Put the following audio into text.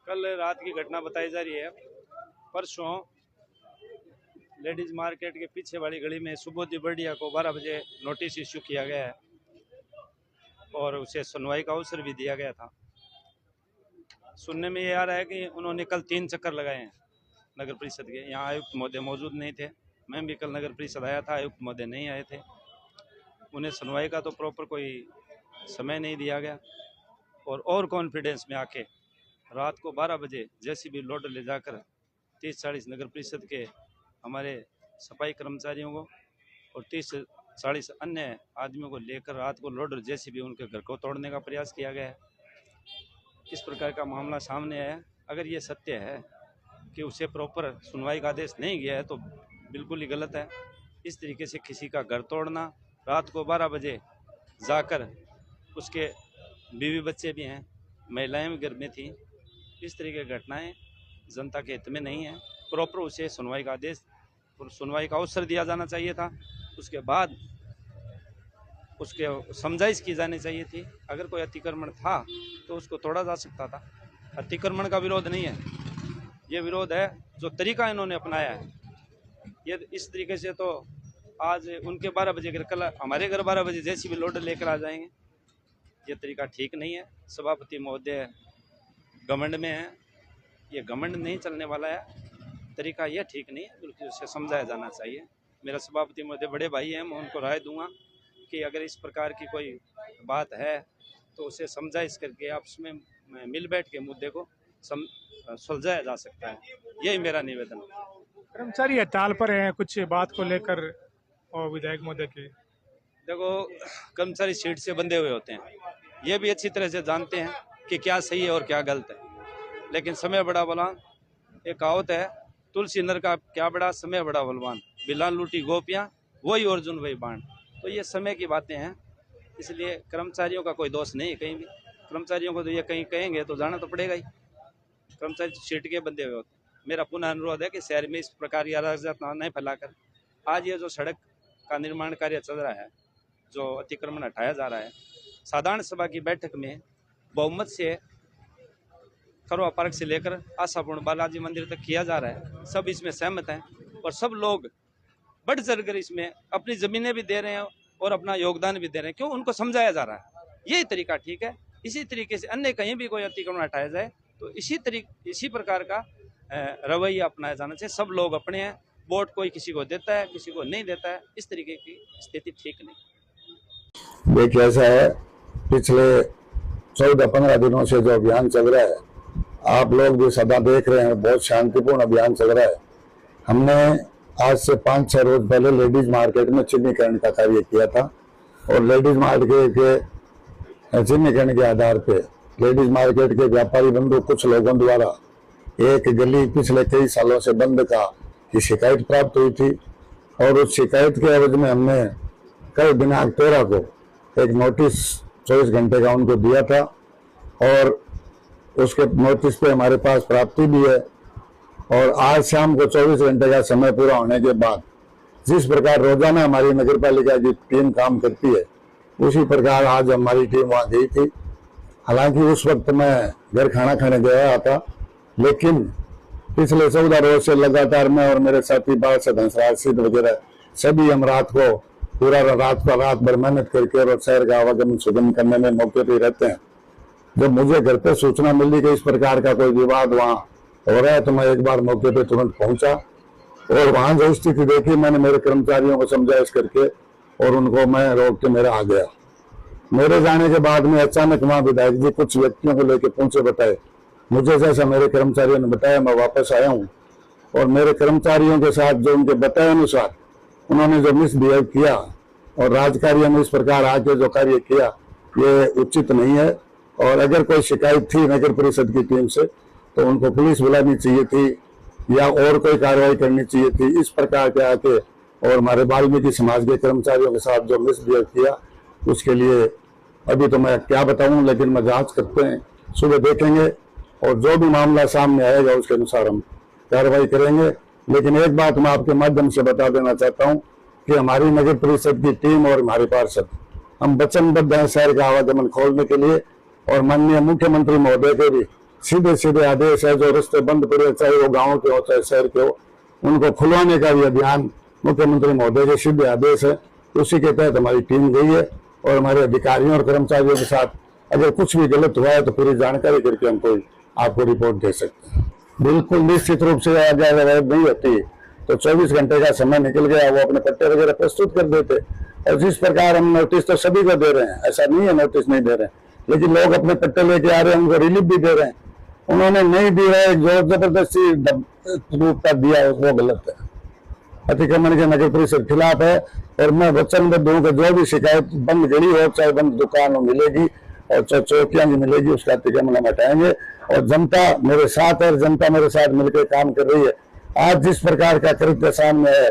कल रात की घटना बताई जा रही है। परसों लेडीज मार्केट के पीछे वाली गली में सुबोधी बर्डिया को 12 बजे नोटिस इश्यू किया गया है और उसे सुनवाई का अवसर भी दिया गया था। सुनने में ये आ रहा है कि उन्होंने कल 3 चक्कर लगाए हैं नगर परिषद के। यहाँ आयुक्त महोदय मौजूद नहीं थे। मैं भी कल नगर परिषद आया था, आयुक्त महोदय नहीं आए थे। उन्हें सुनवाई का तो प्रॉपर कोई समय नहीं दिया गया और कॉन्फिडेंस में आके रात को 12 बजे जेसीबी लोडर ले जाकर 30-40 नगर परिषद के हमारे सफाई कर्मचारियों को और 30-40 अन्य आदमियों को लेकर रात को लोडर जेसीबी उनके घर को तोड़ने का प्रयास किया गया है। किस प्रकार का मामला सामने आया, अगर ये सत्य है कि उसे प्रॉपर सुनवाई का आदेश नहीं गया है तो बिल्कुल ही गलत है। इस तरीके से किसी का घर तोड़ना, रात को 12 बजे जाकर, उसके बीवी बच्चे भी हैं, महिलाएं भी घर में थी, इस तरह की घटनाएं जनता के हित में नहीं है। प्रॉपर उसे सुनवाई का आदेश और सुनवाई का अवसर दिया जाना चाहिए था। उसके बाद उसके समझाइश की जानी चाहिए थी। अगर कोई अतिक्रमण था तो उसको तोड़ा जा सकता था। अतिक्रमण का विरोध नहीं है, ये विरोध है जो तरीका इन्होंने अपनाया है। ये इस तरीके से तो आज उनके 12 बजे कल हमारे घर 12 बजे जेसीबी लोडर लेकर आ जाएंगे, ये तरीका ठीक नहीं है। सभापति महोदय घमंड में है, ये घमंड नहीं चलने वाला है। तरीका ये ठीक नहीं है, बिल्कुल उसे समझाया जाना चाहिए। मेरा सभापति महोदय बड़े भाई हैं, मैं उनको राय दूंगा कि अगर इस प्रकार की कोई बात है तो उसे समझाइश करके आपस में मिल बैठ के मुद्दे को सुलझाया जा सकता है। यही मेरा निवेदन है। कर्मचारी हड़ताल पर हैं, कुछ बात को लेकर और विधायक महोदय की देखो, कर्मचारी सीट से बंधे हुए होते हैं, ये भी अच्छी तरह से जानते हैं कि क्या सही है और क्या गलत है। लेकिन समय बड़ा बलवान, एक कहावत है, तुलसी नर का क्या बड़ा, समय बड़ा बलवान, बिलान लूटी गोपियाँ वही अर्जुन वही बाण। तो ये समय की बातें हैं, इसलिए कर्मचारियों का कोई दोष नहीं है कहीं भी। कर्मचारियों को तो ये कहीं कहेंगे तो जाना तो पड़ेगा ही। कर्मचारी सीट के बंधे हुए होते हैं। मेरा पुनः अनुरोध है कि शहर में इस प्रकार की अराजकता नहीं फैलाकर आज ये जो सड़क का निर्माण कार्य चल रहा है, जो अतिक्रमण हटाया जा रहा है, साधारण सभा की बैठक में बहुमत से खरवा पार्क से लेकर आशापूर्ण बालाजी मंदिर तक किया जा रहा है। सब इसमें सहमत हैं और सब लोग बढ़ चढ़कर इसमें अपनी ज़मीनें भी दे रहे हैं और अपना योगदान भी दे रहे हैं। क्यों? उनको समझाया जा रहा है, यही तरीका ठीक है। इसी तरीके से अन्य कहीं भी कोई अतिक्रमण हटाया जाए तो इसी प्रकार का रवैया अपनाया जाना चाहिए। सब लोग अपने हैं, वोट कोई किसी को देता है, किसी को नहीं देता है, इस तरीके की स्थिति ठीक नहीं। देखिए, ऐसा है, पिछले 14-15 दिनों से जो अभियान चल रहा है, आप लोग भी सदा देख रहे हैं, बहुत शांतिपूर्ण अभियान चल रहा है। हमने आज से 5-6 रोज पहले लेडीज मार्केट में चिन्हीकरण का कार्य किया था और लेडीज मार्केट के चिन्हीकरण के आधार पे लेडीज मार्केट के व्यापारी बंधु कुछ लोगों द्वारा एक गली पिछले कई सालों से बंद की शिकायत प्राप्त हुई थी और उस शिकायत के एवज में हमने कल दिनांक 13 को एक नोटिस 24 घंटे का उनको दिया था और उसके नोटिस पे हमारे पास प्राप्ति भी है। और आज शाम को 24 घंटे का समय पूरा होने के बाद जिस प्रकार रोजाना हमारी नगर पालिका की टीम काम करती है, उसी प्रकार आज हमारी टीम वहां गई थी। हालांकि उस वक्त मैं घर खाना खाने गया था, लेकिन पिछले 14 रोज से लगातार मैं और मेरे साथी पार्षद हंसराज सिंह वगैरह सभी हम रात भर मेहनत करके और शहर का आवागमन सुगम करने में मौके पर रहते हैं। जब मुझे घर पे सूचना मिली कि इस प्रकार का कोई विवाद वहाँ हो रहा है तो मैं एक बार मौके पे तुरंत पहुंचा और वहां जो स्थिति देखी, मैंने मेरे कर्मचारियों को समझाइश करके और उनको मैं रोक के मेरा आ गया। मेरे जाने के बाद में अचानक वहां विधायक जी कुछ व्यक्तियों को लेकर पहुंचे, बताए मुझे जैसा मेरे कर्मचारियों ने बताया, मैं वापस आया हूँ और मेरे कर्मचारियों के साथ जो उनके बताए अनुसार उन्होंने जो मिसबिहेव किया और राजकार्य में इस प्रकार आके जो कार्य किया, ये उचित नहीं है। और अगर कोई शिकायत थी नगर परिषद की टीम से तो उनको पुलिस बुलानी चाहिए थी या और कोई कार्रवाई करनी चाहिए थी। इस प्रकार के आके और हमारे वाल्मीकि समाज के कर्मचारियों के साथ जो मिसबिहेव किया, उसके लिए अभी तो मैं क्या बताऊं, लेकिन मैं जांच करते हैं, सुबह देखेंगे और जो भी मामला सामने आएगा उसके अनुसार हम कार्रवाई करेंगे। लेकिन एक बात मैं आपके माध्यम से बता देना चाहता हूं कि हमारी नगर परिषद की टीम और हमारे पार्षद हम वचनबद्ध हैं शहर का आवागमन खोलने के लिए और माननीय मुख्यमंत्री महोदय के भी सीधे सीधे आदेश है, जो रास्ते बंद पड़े चाहे वो गाँव के हो चाहे शहर के हो, उनको खुलवाने का भी अभियान मुख्यमंत्री महोदय के सीधे आदेश है। उसी के तहत हमारी टीम गई है और हमारे अधिकारियों और कर्मचारियों के साथ अगर कुछ भी गलत हुआ है तो पूरी जानकारी करके हम कोई आपको रिपोर्ट दे सकते हैं। बिल्कुल निश्चित रूप से अगर अवैध नहीं होती तो 24 घंटे का समय निकल गया, वो अपने पट्टे वगैरह प्रस्तुत कर देते। और जिस प्रकार हम नोटिस तो सभी को दे रहे हैं, ऐसा नहीं है नोटिस नहीं दे रहे हैं, लेकिन लोग अपने पट्टे लेके आ रहे हैं, उनको रिलीफ भी दे रहे हैं। उन्होंने नहीं दिया है, जो जबरदस्ती रूप का दिया वो गलत है, अतिक्रमण के नगर परिषद खिलाफ है। और मैं वचनबद्ध हूँ कि जो भी शिकायत बंद गली हो चाहे बंद दुकान मिलेगी और चाहे चौकियां भी मिलेगी, उसका अतिक्रमण हम हटाएंगे। और जनता मेरे साथ है, जनता मेरे साथ मिलकर काम कर रही है। आज जिस प्रकार का कृत्य सामने है